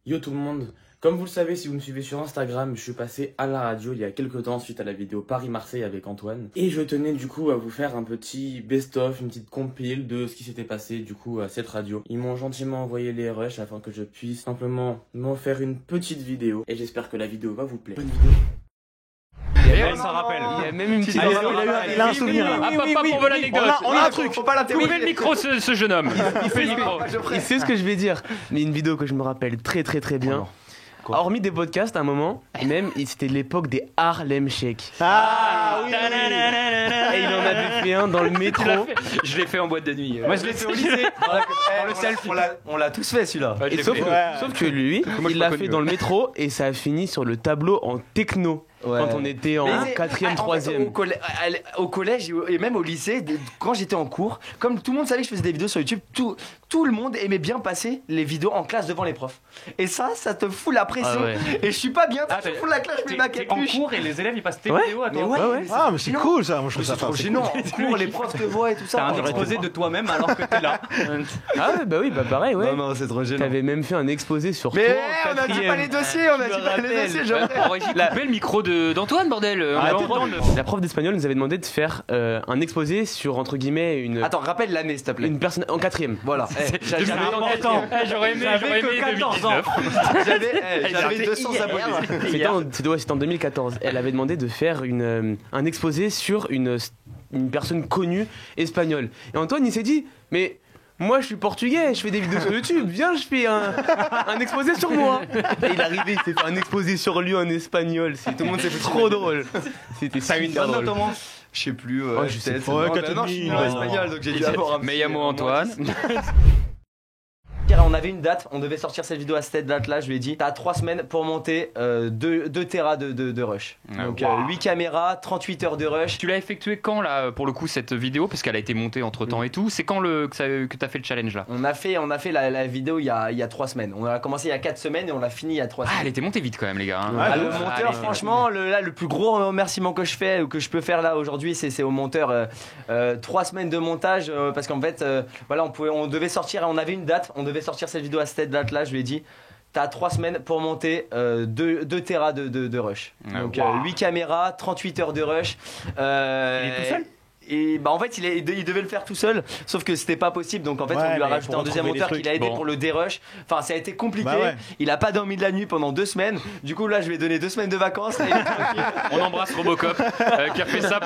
Yo tout le monde, comme vous le savez si vous me suivez sur Instagram, je suis passé à la radio il y a quelques temps suite à la vidéo Paris-Marseille avec Antoine. Et je tenais du coup à vous faire un petit best-of, une petite compile de ce qui s'était passé du coup à cette radio. Ils m'ont gentiment envoyé les rushs afin que je puisse simplement m'en faire une petite vidéo. Et j'espère que la vidéo va vous plaire. Bonne vidéo. Il s'en rappelle. Il y a même une petite Il a un souvenir. Ah, papa, pour vous l'anecdote. On a un truc. Faut pas l'interrompre. Coupez le micro, ce jeune homme. Il fait le micro. Il sait ce que je vais dire. Mais une vidéo que je me rappelle très bien. Hormis des podcasts à un moment, même c'était l'époque des Harlem Shake. Ah oui. Et il en avait fait un dans le métro. Je l'ai fait en boîte de nuit. Moi je l'ai fait au lycée. Dans le selfie. On l'a tous fait celui-là. Et sauf que lui, il l'a fait dans le métro et ça a fini sur le tableau en techno. Ouais. Quand on était en 4ème, 3ème. Au collège et même au lycée, quand j'étais en cours, comme tout le monde savait que je faisais des vidéos sur YouTube, tout le monde aimait bien passer les vidéos en classe devant les profs. Et ça te fout la pression. Ah ouais. Et je suis pas bien, je fous la classe, je mets ma T'es en capuche. cours et les élèves ils passent tes Ouais. vidéos à toi. Ah mais c'est cool ça, moi je trouve ça trop gênant. En cours, les profs te voient et tout ça. T'as un exposé de toi-même alors que t'es là. Ah ouais, bah oui, bah pareil, ouais. Non, c'est trop gênant. T'avais même fait un exposé sur toi. Mais en on a dit pas 4ème. les dossiers, Coupez le micro d'Antoine, bordel. La prof d'espagnol nous avait demandé de faire un exposé sur, entre guillemets, une Attends, rappelle l'année s'il te plaît. une personne en 4ème. Voilà. J'aurais aimé 2019. J'avais 200 abonnés. C'était en 2014. Elle avait demandé de faire un exposé sur une personne connue espagnole. Et Antoine, il s'est dit, mais moi je suis portugais, je fais des vidéos sur YouTube, viens, je fais un exposé sur moi. Et il est arrivé, il s'est fait un exposé sur lui en espagnol. Tout le monde s'est fait trop drôle. C'était ça une bonne note au moins. Je sais plus, je sais peut-être. pas. Non, je suis nul en espagnol, donc j'ai dû avoir un Mais Yamo Antoine. On avait une date, on devait sortir cette vidéo à cette date-là. Je lui ai dit, t'as 3 semaines pour monter 2 Tera de rush. Donc 8 caméras, 38 heures de rush. Tu l'as effectué quand là pour le coup cette vidéo parce qu'elle a été montée entre temps et tout. C'est quand que t'as fait le challenge là? On a fait la vidéo il y a 3 semaines. On a commencé il y a 4 semaines et on l'a fini il y a 3 semaines. Ah, elle était montée vite quand même les gars. Le monteur, franchement, le plus gros remerciement que je fais ou que je peux faire là aujourd'hui, c'est au monteur. 3 semaines de montage parce qu'en fait, voilà, on devait sortir, on avait une date, on devait sortir cette vidéo à cette date là. Je lui ai dit, t'as 3 semaines pour monter 2 Tera de rush. Donc 8 caméras, 38 heures de rush. Il est tout seul? Et bah en fait il devait le faire tout seul, sauf que c'était pas possible, donc en fait on lui a rajouté un deuxième monteur qui l'a aidé pour le dérush. Enfin ça a été compliqué, il a pas dormi de la nuit pendant 2 semaines. Du coup là je lui ai donné 2 semaines de vacances. On embrasse Robocop qui a fait ça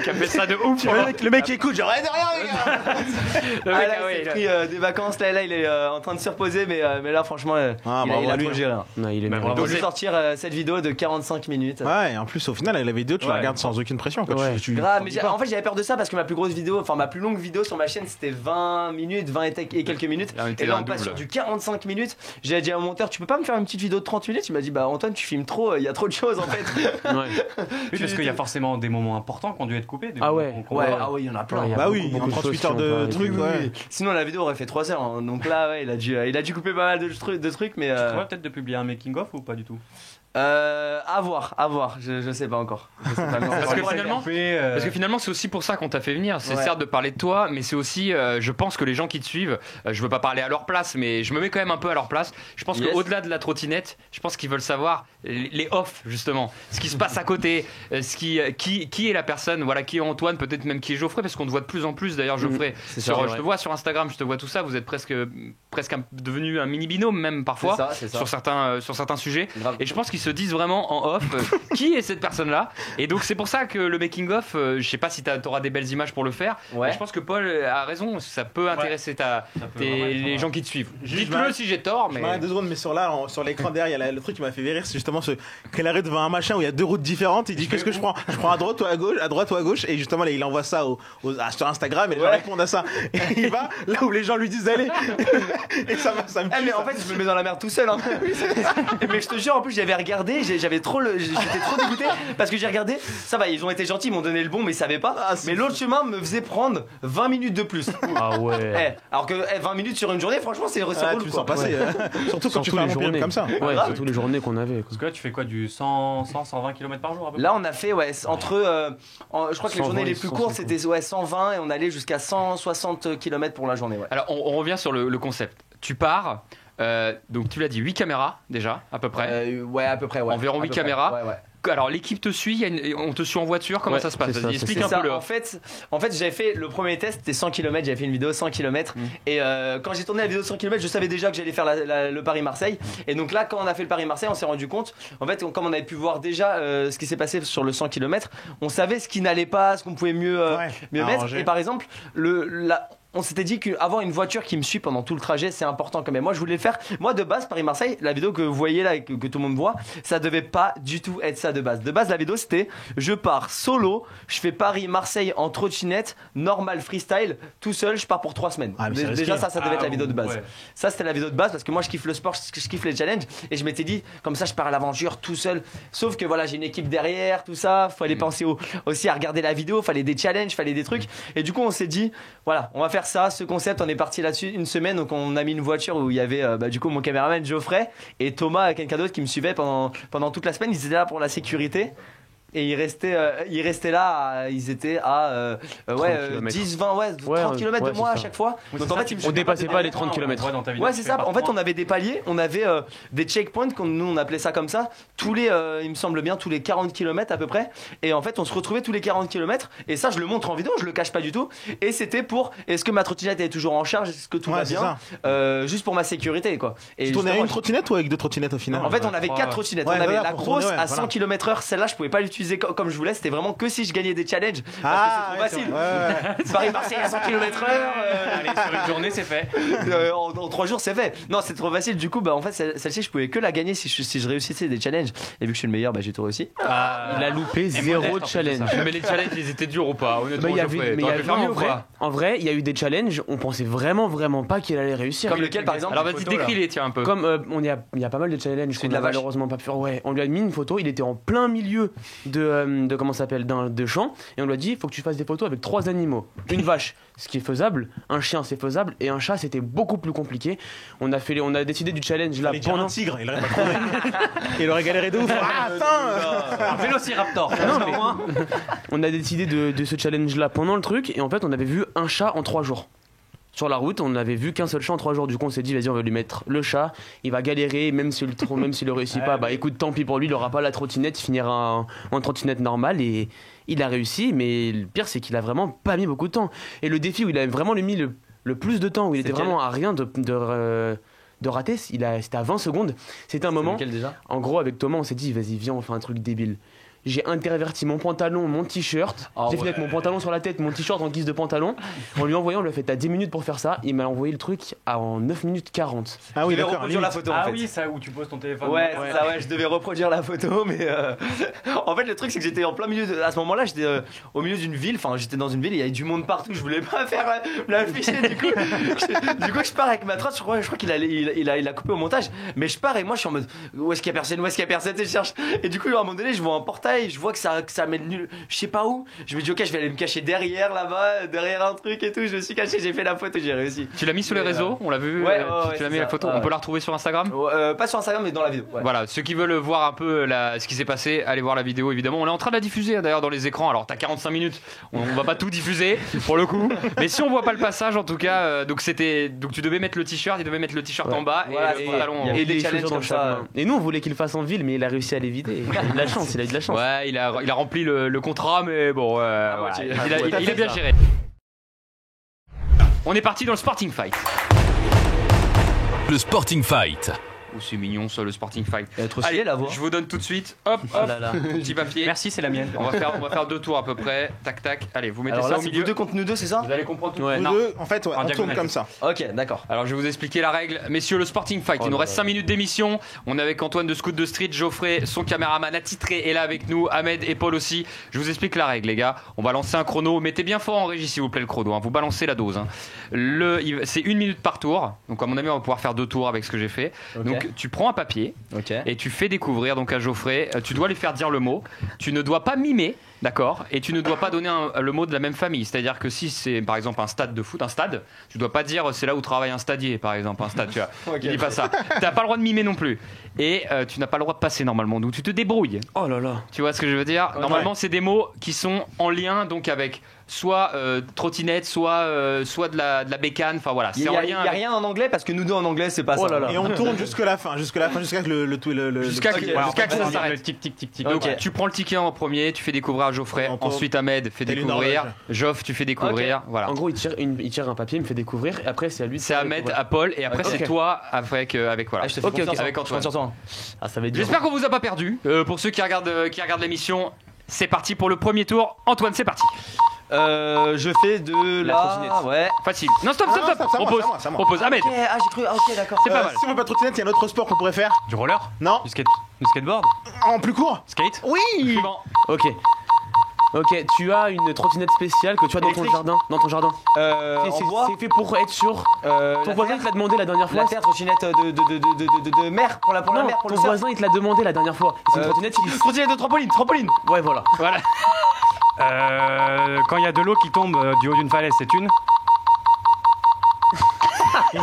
qui a fait ça de ouf. Le mec qui écoute, genre de rien les gars. Il a pris des vacances, là il est en train de se reposer, mais là franchement il a trop géré. Non, il est Donc je vais sortir cette vidéo de 45 minutes. Ouais, et en plus au final la vidéo tu la regardes sans aucune pression quoi. Grave, mais en fait j'avais peur de ça parce que ma plus longue vidéo sur ma chaîne c'était 20 minutes, 20 et quelques minutes. Et là on passe sur du 45 minutes. J'ai dit à mon monteur, tu peux pas me faire une petite vidéo de 30 minutes? Il m'a dit, bah Antoine, tu filmes trop, il y a trop de choses en fait. Oui, parce qu'il y a forcément des moments importants qui ont dû être coupés. Ah ouais, il y en a plein. Bah oui, en 38 heures de trucs. Sinon la vidéo aurait fait 3 heures. Hein. Donc là, il a dû couper pas mal de trucs, mais. Tu prévois peut-être de publier un making of ou pas du tout? À voir, je sais pas encore. Parce que finalement c'est aussi pour ça qu'on t'a fait venir. C'est certes de parler de toi, mais c'est aussi, je pense que les gens qui te suivent, je veux pas parler à leur place, mais je me mets quand même un peu à leur place. Je pense qu'au-delà de la trottinette, je pense qu'ils veulent savoir les off justement, ce qui se passe à côté, qui est la personne, voilà, qui est Antoine, peut-être même qui est Geoffrey, parce qu'on te voit de plus en plus d'ailleurs Geoffrey. Je te vois sur Instagram, je te vois tout ça, vous êtes presque devenu un mini binôme même parfois c'est ça. sur certains sujets. Grave. Et je pense qu'ils se disent vraiment en off qui est cette personne là, et donc c'est pour ça que le making of, je sais pas si t'auras des belles images pour le faire, mais je pense que Paul a raison, ça peut intéresser les gens qui te suivent. Dites-le si j'ai tort, mais 2 secondes, mais sur l'écran derrière il y a le truc qui m'a fait rire, c'est justement qu'il arrête devant un machin où il y a 2 routes différentes, il dit qu'est-ce que je prends à droite ou à gauche, et justement là, il envoie ça sur Instagram et les gens répondent à ça, et il va là où les gens lui disent d'aller. Et ça me tue, mais en fait je me mets dans la merde tout seul hein. Mais je te jure, en plus j'avais regardé, j'étais trop dégoûté parce que j'ai regardé, ça va, ils ont été gentils, ils m'ont donné le bon, mais ils savaient pas. Mais l'autre chemin me faisait prendre 20 minutes de plus. Ah ouais. Alors que 20 minutes sur une journée, franchement c'est roule. Tu le sens passer, surtout quand tu fais un journée comme ça. Ouais, surtout les journées qu'on avait. Parce que là tu fais quoi, du 120 km par jour à peu près? Là on a fait entre je crois que les journées les plus courtes c'était 120 et on allait jusqu'à 160 km pour la journée. Alors on revient sur le concept. Tu pars, Donc tu l'as dit, 8 caméras déjà, à peu près. Ouais, à peu près. Ouais. Environ 8 caméras. Ouais. Alors l'équipe te suit, on te suit en voiture, comment ça se passe? Vas-y, explique un peu. En fait, j'avais fait le premier test, c'était 100 km, j'avais fait une vidéo 100 km. Et quand j'ai tourné la vidéo 100 km, je savais déjà que j'allais faire le Paris-Marseille. Et donc là, quand on a fait le Paris-Marseille, on s'est rendu compte, en fait, comme on avait pu voir déjà ce qui s'est passé sur le 100 km, on savait ce qui n'allait pas, ce qu'on pouvait mieux mettre. Et par exemple, on s'était dit qu'avoir une voiture qui me suit pendant tout le trajet, c'est important quand même. Moi, je voulais le faire. Moi, de base, Paris-Marseille, la vidéo que vous voyez là et que tout le monde voit, ça devait pas du tout être ça de base. De base, la vidéo, c'était je pars solo, je fais Paris-Marseille en trottinette, normal freestyle, tout seul, je pars pour 3 semaines. Déjà, ça devait être la vidéo de base. Ouais. Ça, c'était la vidéo de base parce que moi, je kiffe le sport, je kiffe les challenges. Et je m'étais dit, comme ça, je pars à l'aventure tout seul. Sauf que voilà, j'ai une équipe derrière, tout ça. Fallait penser aussi à regarder la vidéo, fallait des challenges, fallait des trucs. Et du coup, on s'est dit, voilà, on va faire ça, ce concept. On est parti là-dessus une semaine, donc on a mis une voiture où il y avait du coup mon caméraman Geoffrey et Thomas, quelqu'un d'autre qui me suivait pendant toute la semaine. Ils étaient là pour la sécurité. Et ils restaient là, ils étaient à 10, 20, 30 km de moi à chaque fois. Donc en fait, on dépassait pas les 30 km. Ouais, c'est ça. En fait, on avait des paliers, on avait des checkpoints, nous on appelait ça comme ça, il me semble bien, tous les 40 km à peu près. Et en fait, on se retrouvait tous les 40 km. Et ça, je le montre en vidéo, je le cache pas du tout. Et c'était pour, est-ce que ma trottinette est toujours en charge, est-ce que tout va bien, juste pour ma sécurité, quoi. Et tu tournais avec une trottinette ou avec 2 trottinettes au final? En fait, on avait 4 trottinettes. On avait la grosse à 100 km/h, celle-là, je pouvais pas l'utiliser comme je voulais, c'était vraiment que si je gagnais des challenges. Parce que c'est trop facile. Paris-Marseille à 100 km/h. Allez, sur une journée, c'est fait. En 3 jours, c'est fait. Non, c'est trop facile. Du coup, en fait, celle-ci, je pouvais que la gagner si je réussissais des challenges. Et vu que je suis le meilleur, j'ai tout réussi. Il a loupé 0 challenge. Mais les challenges, ils étaient durs ou pas? Honnêtement, en vrai, il y a eu des challenges, on pensait vraiment pas qu'il allait réussir. Comme lequel, par exemple? Alors vas-y, décris-les, tiens, un peu. Comme il y a pas mal de challenges qu'on a malheureusement pas pu faire. Ouais, on lui a mis une photo, il était en plein milieu de comment ça s'appelle, de champ, et on lui a dit il faut que tu fasses des photos avec 3 animaux, une vache, ce qui est faisable, un chien c'est faisable, et un chat c'était beaucoup plus compliqué. On a décidé du challenge là pendant un tigre, il aurait pas trouvé. Il aurait galéré de ouf. Un vélociraptor. On a décidé de ce challenge là pendant le truc, et en fait on avait vu un chat en 3 jours. Sur la route, on n'avait vu qu'un seul chat en 3 jours. Du coup, on s'est dit, vas-y, on va lui mettre le chat. Il va galérer, même s'il le réussit pas. Écoute, tant pis pour lui, il aura pas la trottinette. Il finira en trottinette normale. Et il a réussi, mais le pire, c'est qu'il a vraiment pas mis beaucoup de temps. Et le défi où il a vraiment mis le plus de temps, où il était vraiment à rien de rater, c'était à 20 secondes. C'était un moment. Déjà en gros, avec Thomas, on s'est dit, vas-y, viens, on fait un truc débile. J'ai interverti mon pantalon, mon t-shirt. J'ai fini avec mon pantalon sur la tête, mon t-shirt en guise de pantalon. On lui a envoyé, on lui a fait t'as 10 minutes pour faire ça. Il m'a envoyé le truc en 9 minutes 40. Ah oui, je devais reproduire la photo. Oui, ça où tu poses ton téléphone. Ouais, je devais reproduire la photo, mais en fait, le truc c'est que j'étais en plein milieu. À ce moment-là, j'étais au milieu d'une ville. Enfin, j'étais dans une ville, il y avait du monde partout. Je voulais pas faire l'afficher. Du coup, je pars avec ma trotte. Je crois qu'il a coupé au montage. Mais je pars et moi, je suis en mode où est-ce qu'il y a personne, et je cherche. Et du coup, à un moment donné, je vois un portail. Je vois que ça mène nul, je sais pas où. Je me dis ok, je vais aller me cacher derrière là-bas, derrière un truc et tout. Je me suis caché, j'ai fait la photo, j'ai réussi. Tu l'as mis sur les réseaux, on l'a vu. Tu l'as mis la photo. On peut la retrouver sur Instagram. Pas sur Instagram, mais dans la vidéo. Voilà, ceux qui veulent voir un peu ce qui s'est passé, allez voir la vidéo évidemment. On est en train de la diffuser d'ailleurs dans les écrans. Alors t'as 45 minutes, on va pas tout diffuser pour le coup. Mais si on voit pas le passage, en tout cas, donc tu devais mettre le t-shirt, il devait mettre le t-shirt en bas et le pantalon. Et des challenges comme ça. Et nous, on voulait qu'il le fasse en ville, mais il a réussi à les vider. Il a eu de la chance, Ouais, il a rempli le contrat, mais bon, voilà. il a bien géré. On est parti dans le Sporting Fight. Le Sporting Fight. Oh, c'est mignon ça, le Sporting Fight. Allez, la voix. Je vous donne tout de suite. Hop, petit papier. Merci, c'est la mienne. On va faire 2 tours à peu près. Tac, tac. Allez, vous mettez ça au milieu. Vous deux contre nous deux, c'est ça? Vous allez comprendre tout. Nous deux, en fait, on tourne comme ça. Ok, d'accord. Alors, je vais vous expliquer la règle. Messieurs, le Sporting Fight. Il nous reste 5 minutes d'émission. On est avec Antoine de Scoot de Street, Geoffrey, son caméraman attitré est là avec nous, Ahmed et Paul aussi. Je vous explique la règle, les gars. On va lancer un chrono. Mettez bien fort en régie, s'il vous plaît, le chrono. Vous balancez la dose. C'est 1 minute par tour. Donc, à mon avis, on va pouvoir faire 2 tours avec ce que j'ai fait. Donc, tu prends un papier. Et tu fais découvrir donc à Geoffrey, tu dois lui faire dire le mot, tu ne dois pas mimer, d'accord, et tu ne dois pas donner le mot de la même famille, c'est-à-dire que si c'est par exemple un stade de foot, tu dois pas dire c'est là où travaille un stadier par exemple, un stade, tu vois. Il dit pas ça. T'as pas le droit de mimer non plus. Et tu n'as pas le droit de passer normalement, donc tu te débrouilles. Oh là là. Tu vois ce que je veux dire? Normalement c'est des mots qui sont en lien donc avec soit trottinette, soit de la bécane. Enfin voilà, Il y a rien en anglais parce que nous deux en anglais c'est pas ça. Et on tourne jusqu'à la fin, jusqu'à que jusqu'à que ça s'arrête. Le tic tic tic tic. Donc tu prends le ticket en premier, tu fais découvrir à Geoffrey, ensuite Ahmed fait découvrir, Geoff tu fais découvrir, voilà. En gros, il tire un papier, il me fait découvrir et après c'est à lui. C'est Ahmed, à Paul et après c'est toi avec voilà. Je te fais confiance, avec Antoine. Ah, ça va être dur. J'espère qu'on vous a pas perdu. Pour ceux qui regardent l'émission, c'est parti pour le premier tour. Antoine, c'est parti. Je fais de la trottinette. Ouais. Facile. Non, stop. Propose. Ahmed. Ok, j'ai cru. Ok, d'accord. C'est pas mal. Si on veut pas trottinette, il y a un autre sport qu'on pourrait faire. Du roller? Non. Du skateboard? En plus court. Skate? Oui. Suivant. Ok, tu as une trottinette spéciale que tu as dans ton jardin. C'est fait pour être sûr. Ton voisin te l'a demandé la dernière fois. La trottinette de mer pour la mer pour ton le surf. voisin il te l'a demandé la dernière fois. C'est une trottinette. Trottinette de trampoline. Ouais, voilà. Quand il y a de l'eau qui tombe du haut d'une falaise, c'est une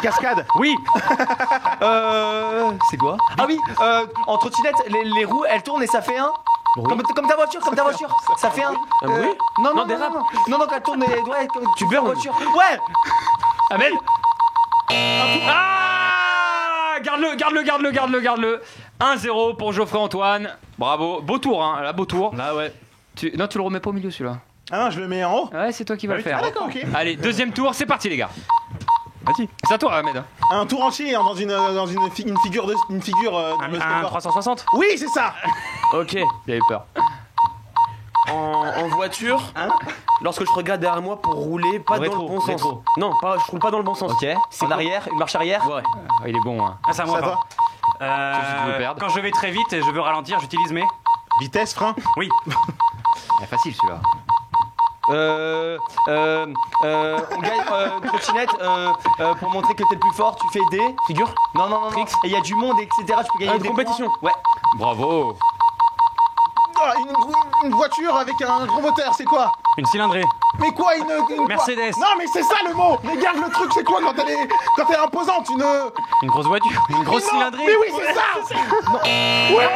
cascade. Oui. C'est quoi? Ah oui, en trottinette, les roues elles tournent et ça fait un. Comme ta voiture, ça fait un. bruit? Non, quand elle tourne, tu beurres voiture. Ouais. Ahmed. Ah, garde-le. 1-0 pour Geoffrey Antoine. Bravo, beau tour, hein. Là, beau tour. Là, ouais. Non, tu le remets pas au milieu celui-là. Ah non, je le mets en haut. Ouais, c'est toi qui vas le faire. Ah, d'accord, ok. Allez, deuxième tour, c'est parti les gars. Vas-y. C'est à toi, Ahmed. Un tour entier dans une figure de un 360. Oui, c'est ça. Ok. J'avais peur. En voiture, lorsque je regarde derrière moi pour rouler, pas dans le bon sens. Non, je roule pas dans le bon sens. Ok. En arrière, une marche arrière. Ouais. Il est bon, hein. Ah, c'est à moi. Quand je vais très vite et je veux ralentir, j'utilise mes vitesse, frein. Oui. C'est facile celui-là. On gagne trottinette pour montrer que t'es le plus fort, tu fais des Figure. Non. Et il y a du monde, etc. Tu peux gagner Une des compétition. points. Ouais. Bravo. Une voiture avec un gros moteur, c'est quoi? Une cylindrée. Mais quoi, une Mercedes. Non, mais c'est ça le mot. Regarde le truc, c'est quoi quand elle est imposante? Une grosse voiture. Une grosse cylindrée. Mais oui, c'est ça. Ouais.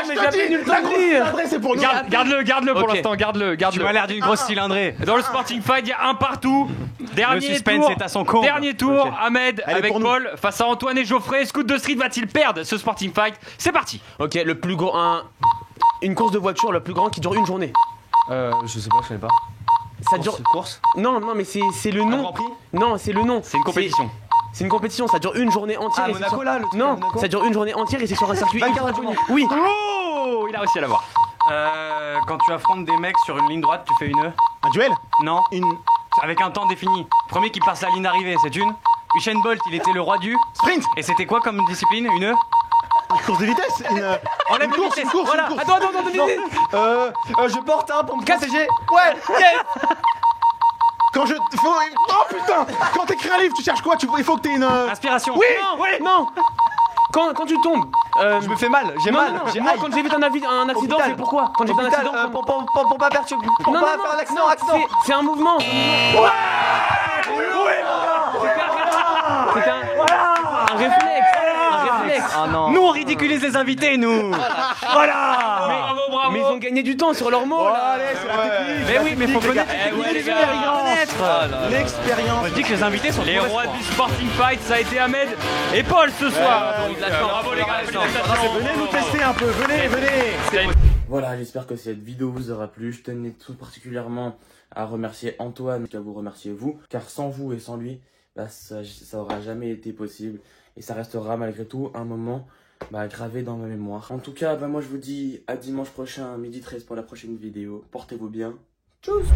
Mais j'avais nul temps de dire. C'est pour nous. Garde-le pour l'instant, garde-le. Tu m'as l'air d'une grosse cylindrée. Dans le Sporting Fight, il y a un partout. Le suspense est à son comble. Dernier tour, Ok. Ahmed Allez, avec pour nous. Paul face à Antoine et Geoffrey. Scoot de Street va-t-il perdre ce Sporting Fight? C'est parti. Ok, le plus gros. Une course de voiture, le plus grand qui dure une journée. Je sais pas, je connais pas. Ça dure. Course. Non, mais c'est le nom. Grand Prix. Non, c'est le nom. C'est une compétition. C'est une compétition, ça dure une journée entière. Ah, et c'est Monaco sur- là, le truc à Non, Monaco. ça dure une journée entière et c'est sur un circuit. Dakar National. Oui. Oh, il a réussi à l'avoir. Quand tu affrontes des mecs sur une ligne droite, tu fais une Un duel. Non. Une Avec un temps défini. Premier qui passe la ligne d'arrivée, c'est une. Usain Bolt, il était le roi du. sprint. Et c'était quoi comme discipline? Une Course de vitesse. Enlève Une course, vitesse. une course, Voilà. une course. Attends, je porte un pour me protéger. Ouais. Quand oh putain. Quand t'écris un livre, tu cherches quoi? Il faut que t'aies une. Inspiration. Oui. Non. Quand tu tombes. Je me fais mal, j'ai mal. J'ai Moi, mal. quand j'ai vu un accident, Hôpital. c'est pourquoi? Quand j'ai vu un Hôpital, accident. pour pas perturber, pour Non, pas non, faire non, l'accident, non, accident. c'est un mouvement. C'est un réflexe. Un réflexe. Ah non. Nous on ridiculise les invités, nous. Voilà. Bravo. Mais ils ont gagné du temps sur leurs mots. là. Allez, c'est la technique. Mais oui, mais faut connaître. L'expérience. Je dis que les invités sont Les rois du Sporting Fight, ça a été Ahmed et Paul ce soir. Donc, bravo les gars, félicitations. Venez nous tester un peu. Venez. Voilà, j'espère que cette vidéo vous aura plu. Je tenais tout particulièrement à remercier Antoine, qu'à vous remercier vous, car sans vous et sans lui, ça aura jamais été possible. Et ça restera malgré tout un moment gravé dans ma mémoire. En tout cas, moi je vous dis à dimanche prochain, 12h13 pour la prochaine vidéo. Portez-vous bien. Tchuss.